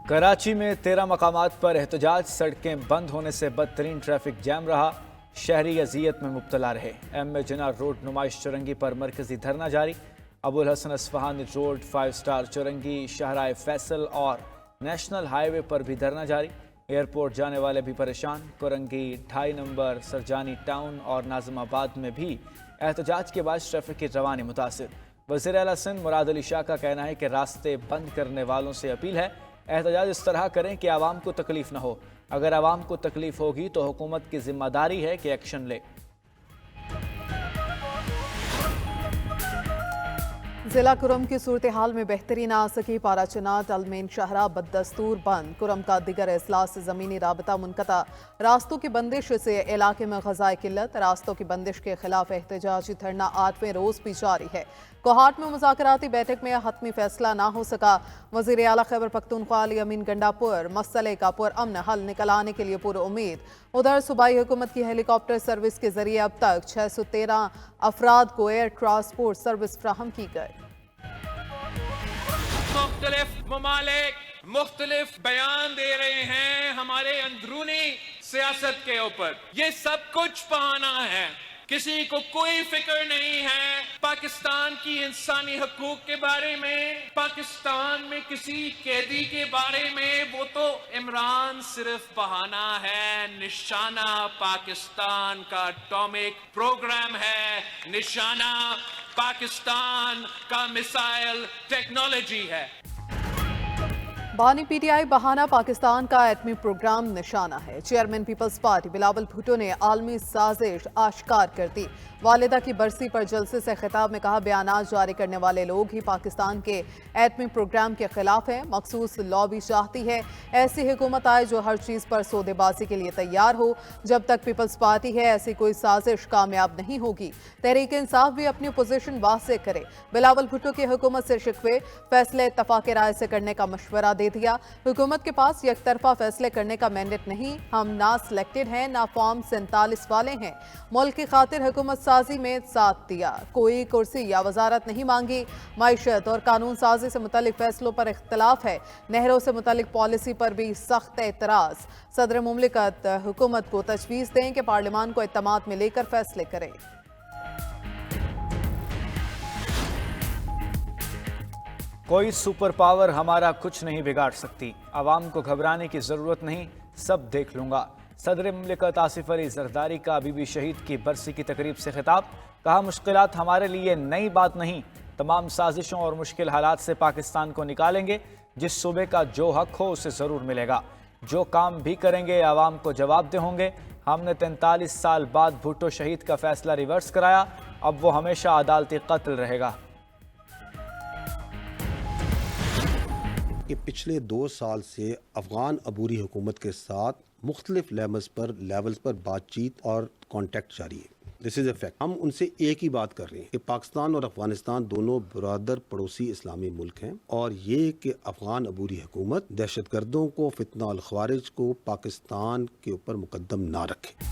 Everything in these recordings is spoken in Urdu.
کراچی میں 13 مقامات پر احتجاج، سڑکیں بند ہونے سے بدترین ٹریفک جام رہا، شہری اذیت میں مبتلا رہے۔ ایم اے جناح روڈ نمائش چورنگی پر مرکزی دھرنا جاری، ابو الحسن اصفہانی روڈ 5 اسٹار چورنگی، شاہراہ فیصل اور نیشنل ہائی وے پر بھی دھرنا جاری۔ ایئرپورٹ جانے والے بھی پریشان، کورنگی 2.5 نمبر، سرجانی ٹاؤن اور ناظم آباد میں بھی احتجاج کے بعد ٹریفک کی روانی متاثر۔ وزیر اعلیٰ سندھ مراد علی شاہ کا کہنا ہے کہ راستے بند کرنے والوں سے اپیل ہے احتجاج اس طرح کریں کہ عوام کو تکلیف نہ ہو، اگر عوام کو تکلیف ہوگی تو حکومت کی ذمہ داری ہے کہ ایکشن لے۔ ضلع کرم کی صورتحال میں بہتری نہ آ سکی، پارا چنار المین شاہراہ بدستور بند، کرم کا دیگر اضلاع سے زمینی رابطہ منقطع، راستوں کی بندش سے علاقے میں غذائی قلت، راستوں کی بندش کے خلاف احتجاجی دھرنا 8ویں روز بھی جاری ہے۔ کوہاٹ میں مذاکراتی بیٹھک میں حتمی فیصلہ نہ ہو سکا، وزیر اعلیٰ خیبر پختونخوا علی امین گنڈا پور مسئلے کا پرامن حل نکل آنے کے لیے پر امید۔ ادھر صوبائی حکومت کی ہیلی کاپٹر سروس کے ذریعے اب تک 613 افراد کو ایئر ٹرانسپورٹ سروس فراہم کی گئی۔ مختلف ممالک مختلف بیان دے رہے ہیں ہمارے اندرونی سیاست کے اوپر، یہ سب کچھ بہانہ ہے، کسی کو کوئی فکر نہیں ہے پاکستان کی انسانی حقوق کے بارے میں، پاکستان میں کسی قیدی کے بارے میں۔ وہ تو عمران صرف بہانہ ہے، نشانہ پاکستان کا اٹامک پروگرام ہے، نشانہ پاکستان کا میزائل ٹیکنالوجی ہے۔ بانی پی ٹی آئی بہانہ پاکستان کا ایٹمی پروگرام نشانہ ہے، چیئرمین پیپلز پارٹی بلاول بھٹو نے عالمی سازش آشکار کر دی۔ والدہ کی برسی پر جلسے سے خطاب میں کہا، بیانات جاری کرنے والے لوگ ہی پاکستان کے ایٹمی پروگرام کے خلاف ہیں، مخصوص لابی چاہتی ہے ایسی حکومت آئے جو ہر چیز پر سودے بازی کے لیے تیار ہو، جب تک پیپلز پارٹی ہے ایسی کوئی سازش کامیاب نہیں ہوگی۔ تحریک انصاف بھی اپنی پوزیشن واضح کرے، بلاول بھٹو کی حکومت سے شکوے، فیصلے اتفاق رائے سے کرنے کا مشورہ دے دیا۔ حکومت کے پاس یک طرفہ فیصلے کرنے کا مینڈیٹ نہیں، ہم نہ سلیکٹڈ ہیں نہ فارم 47 والے ہیں، ملک کی خاطر حکومت سازی میں ساتھ دیا، کوئی کرسی یا وزارت نہیں مانگی۔ معیشت اور قانون سازی سے متعلق فیصلوں پر اختلاف ہے، نہروں سے متعلق پالیسی پر بھی سخت اعتراض، صدر مملکت حکومت کو تجویز دیں کہ پارلیمان کو اعتماد میں لے کر فیصلے کرے۔ کوئی سپر پاور ہمارا کچھ نہیں بگاڑ سکتی، عوام کو گھبرانے کی ضرورت نہیں، سب دیکھ لوں گا۔ صدر مملکت آصف علی زرداری کا بی بی شہید کی برسی کی تقریب سے خطاب، کہا مشکلات ہمارے لیے نئی بات نہیں، تمام سازشوں اور مشکل حالات سے پاکستان کو نکالیں گے، جس صوبے کا جو حق ہو اسے ضرور ملے گا، جو کام بھی کریں گے عوام کو جواب دہ ہوں گے۔ ہم نے 43 سال بعد بھٹو شہید کا فیصلہ ریورس کرایا، اب وہ ہمیشہ عدالتی قتل رہے گا۔ کہ پچھلے 2 سال سے افغان عبوری حکومت کے ساتھ مختلف لیولز پر بات چیت اور کانٹیکٹ جاری ہے۔ دس از اے فیکٹ۔ ہم ان سے ایک ہی بات کر رہے ہیں کہ پاکستان اور افغانستان دونوں برادر پڑوسی اسلامی ملک ہیں، اور یہ کہ افغان عبوری حکومت دہشت گردوں کو، فتنہ الخوارج کو پاکستان کے اوپر مقدم نہ رکھے۔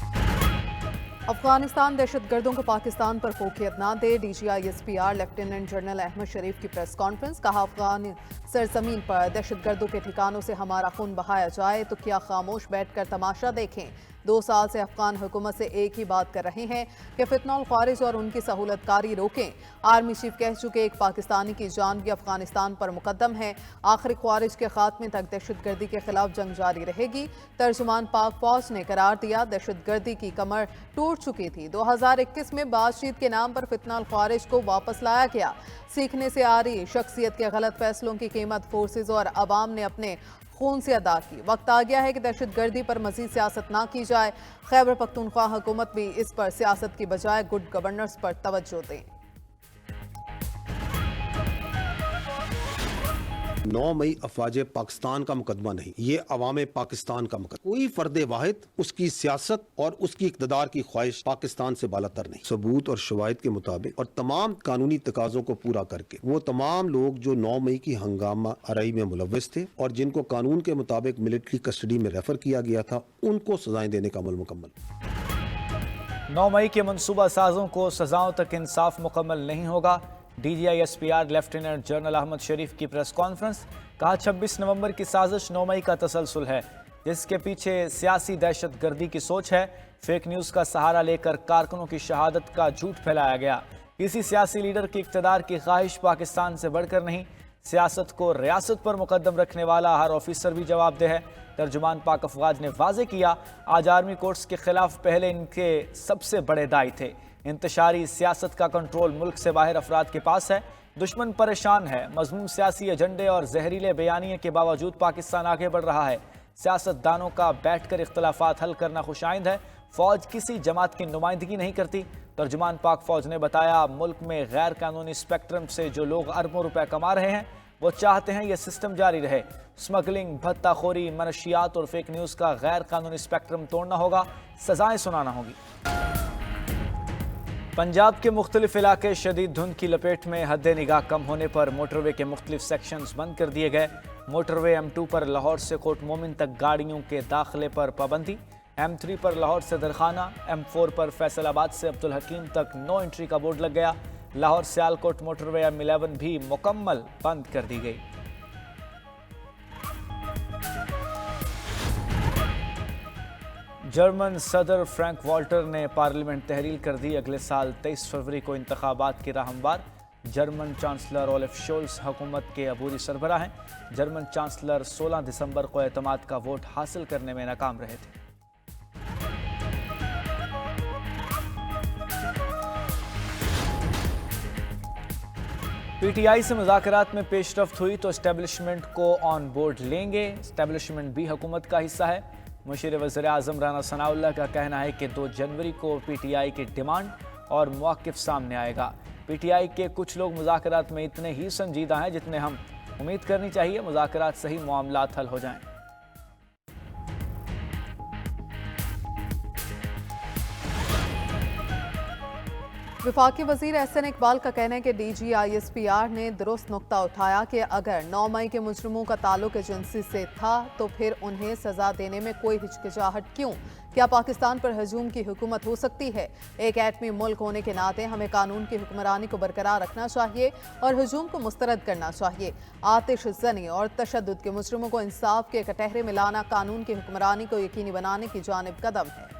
افغانستان دہشت گردوں کو پاکستان پر فوقیت نہ دے، D G I S P R lieutenant general Ahmed Sharif کی پریس کانفرنس، کہا افغان سرزمین پر دہشت گردوں کے ٹھکانوں سے ہمارا خون بہایا جائے تو کیا خاموش بیٹھ کر تماشا دیکھیں۔ 2 سال سے افغان حکومت سے ایک ہی بات کر رہے ہیں کہ فتنہ الخوارج اور ان کی سہولت کاری روکیں۔ آرمی چیف کہہ چکے ایک پاکستانی کی جان بھی افغانستان پر مقدم ہے، آخری خوارج کے خاتمے تک دہشت گردی کے خلاف جنگ جاری رہے گی۔ ترجمان پاک فوج نے قرار دیا، دہشت گردی کی کمر ٹوٹ چکی تھی، 2021 میں بات چیت کے نام پر فتنہ الخوارج کو واپس لایا گیا۔ سیکھنے سے آ رہی شخصیت کے غلط فیصلوں کی قیمت فورسز اور عوام نے اپنے خون سے ادا کی۔ وقت آ گیا ہے کہ دہشت گردی پر مزید سیاست نہ کی جائے، خیبر پختونخوا حکومت بھی اس پر سیاست کی بجائے گڈ گورننس پر توجہ دیں۔ 9 مئی افواج پاکستان کا مقدمہ نہیں، یہ عوام پاکستان کا مقدمہ۔ کوئی فرد واحد، اس کی سیاست اور اس کی اقتدار کی خواہش پاکستان سے بالاتر نہیں۔ ثبوت اور شواہد کے مطابق اور تمام قانونی تقاضوں کو پورا کر کے وہ تمام لوگ جو 9 مئی کی ہنگامہ آرائی میں ملوث تھے اور جن کو قانون کے مطابق ملٹری کسٹڈی میں ریفر کیا گیا تھا، ان کو سزائیں دینے کا عمل مکمل۔ 9 مئی کے منصوبہ سازوں کو سزاؤں تک انصاف مکمل نہیں ہوگا، D G I S P R lieutenant general Ahmed Sharif کی پریس کانفرنس، کہا 26 نومبر کی سازش 9 مئی کا تسلسل ہے، جس کے پیچھے سیاسی دہشت گردی کی سوچ ہے۔ فیک نیوز کا سہارا لے کر کارکنوں کی شہادت کا جھوٹ پھیلایا گیا۔ کسی سیاسی لیڈر کی اقتدار کی خواہش پاکستان سے بڑھ کر نہیں، سیاست کو ریاست پر مقدم رکھنے والا ہر آفیسر بھی جواب دہ ہے۔ ترجمان پاک افواج نے واضح کیا، آج آرمی کورٹس کے خلاف پہلے ان کے سب سے بڑے دائی تھے۔ انتشاری سیاست کا کنٹرول ملک سے باہر افراد کے پاس ہے۔ دشمن پریشان ہے، مذموم سیاسی ایجنڈے اور زہریلے بیانیے کے باوجود پاکستان آگے بڑھ رہا ہے۔ سیاست دانوں کا بیٹھ کر اختلافات حل کرنا خوشائند ہے۔ فوج کسی جماعت کی نمائندگی نہیں کرتی۔ ترجمان پاک فوج نے بتایا، ملک میں غیر قانونی اسپیکٹرم سے جو لوگ اربوں روپے کما رہے ہیں، وہ چاہتے ہیں یہ سسٹم جاری رہے۔ سمگلنگ، بھتہ خوری، منشیات اور فیک نیوز کا غیر قانونی اسپیکٹرم توڑنا ہوگا، سزائیں سنانا ہوگی۔ پنجاب کے مختلف علاقے شدید دھند کی لپیٹ میں، حد نگاہ کم ہونے پر موٹر وے کے مختلف سیکشنز بند کر دیے گئے۔ موٹر وے M2 پر لاہور سے کوٹ مومن تک گاڑیوں کے داخلے پر پابندی، M3 پر لاہور سے درخانہ، M4 پر فیصل آباد سے عبدالحکیم تک نو انٹری کا بورڈ لگ گیا۔ لاہور سیالکوٹ موٹر وے M11 بھی مکمل بند کر دی گئی۔ جرمن صدر فرینک والٹر نے پارلیمنٹ تحلیل کر دی، اگلے سال 23 فروری کو انتخابات کی راہ ہموار۔ جرمن چانسلر اولف شولز حکومت کے عبوری سربراہ ہیں۔ جرمن چانسلر 16 دسمبر کو اعتماد کا ووٹ حاصل کرنے میں ناکام رہے تھے۔ پی ٹی آئی سے مذاکرات میں پیش رفت ہوئی تو اسٹیبلشمنٹ کو آن بورڈ لیں گے۔ اسٹیبلشمنٹ بھی حکومت کا حصہ ہے۔ مشیر وزیر اعظم رانا ثناء اللہ کا کہنا ہے کہ 2 جنوری کو پی ٹی آئی کی ڈیمانڈ اور موقف سامنے آئے گا۔ پی ٹی آئی کے کچھ لوگ مذاکرات میں اتنے ہی سنجیدہ ہیں جتنے ہم امید کرنی چاہیے، مذاکرات صحیح معاملات حل ہو جائیں۔ وفاقی وزیر احسن اقبال کا کہنا ہے کہ ڈی جی ISPR نے درست نقطہ اٹھایا کہ اگر 9 مئی کے مجرموں کا تعلق ایجنسی سے تھا تو پھر انہیں سزا دینے میں کوئی ہچکچاہٹ کیوں؟ کیا پاکستان پر ہجوم کی حکومت ہو سکتی ہے؟ ایک ایٹمی ملک ہونے کے ناطے ہمیں قانون کی حکمرانی کو برقرار رکھنا چاہیے اور ہجوم کو مسترد کرنا چاہیے۔ آتش زنی اور تشدد کے مجرموں کو انصاف کے کٹہرے میں لانا قانون کی حکمرانی کو یقینی بنانے کی جانب قدم ہے۔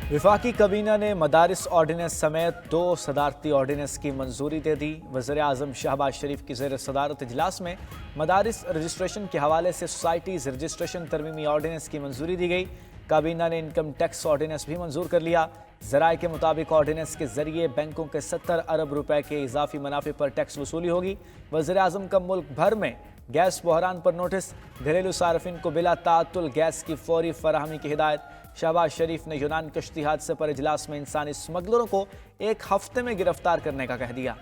وفاقی کابینہ نے مدارس آرڈیننس سمیت 2 صدارتی آرڈیننس کی منظوری دے دی۔ وزیر اعظم شہباز شریف کی زیر صدارت اجلاس میں مدارس رجسٹریشن کے حوالے سے سوسائٹیز رجسٹریشن ترمیمی آرڈیننس کی منظوری دی گئی۔ کابینہ نے انکم ٹیکس آرڈیننس بھی منظور کر لیا۔ ذرائع کے مطابق آرڈیننس کے ذریعے بینکوں کے 70 ارب روپے کے اضافی منافع پر ٹیکس وصولی ہوگی۔ وزیر اعظم کا ملک بھر میں گیس بحران پر نوٹس، گھریلو صارفین کو بلا تعطل گیس کی فوری فراہمی کی ہدایت۔ شہباز شریف نے یونان کشتی حادثے پر اجلاس میں انسانی اسمگلروں کو 1 ہفتے میں گرفتار کرنے کا کہہ دیا۔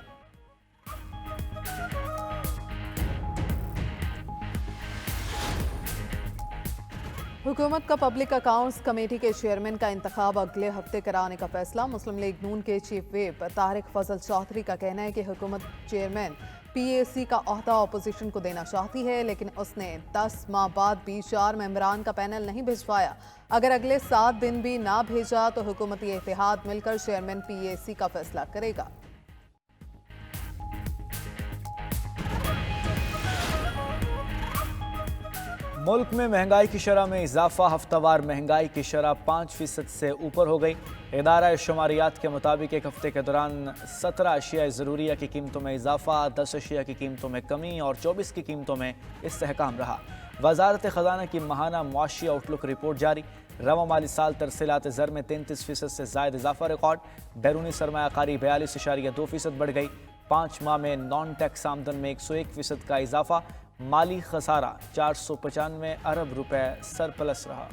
حکومت کا پبلک اکاؤنٹس کمیٹی کے چیئرمین کا انتخاب اگلے ہفتے کرانے کا فیصلہ۔ مسلم لیگ نون کے چیف ویپ طارق فضل چودھری کا کہنا ہے کہ حکومت چیئرمین PAC کا عہدہ اپوزیشن کو دینا چاہتی ہے، لیکن اس نے 10 ماہ بعد بھی 4 ممبران کا پینل نہیں بھجوایا۔ اگر اگلے 7 دن بھی نہ بھیجا تو حکومتی اتحاد مل کر چیئرمین PAC کا فیصلہ کرے گا۔ ملک میں مہنگائی کی شرح میں اضافہ، ہفتہ وار مہنگائی کی شرح 5% سے اوپر ہو گئی۔ ادارہ شماریات کے مطابق ایک ہفتے کے دوران 17 اشیاء ضروریہ کی قیمتوں میں اضافہ، 10 اشیاء کی قیمتوں میں کمی اور 24 کی قیمتوں میں استحکام رہا۔ وزارت خزانہ کی ماہانہ معاشی آؤٹ لک رپورٹ جاری۔ رواں مالی سال ترسیلات زر میں 33% سے زائد اضافہ ریکارڈ۔ بیرونی سرمایہ کاری 42.2% بڑھ گئی۔ 5 ماہ میں نان ٹیکس آمدن میں 101% کا اضافہ۔ مالی خسارہ 495 ارب روپے سرپلس رہا۔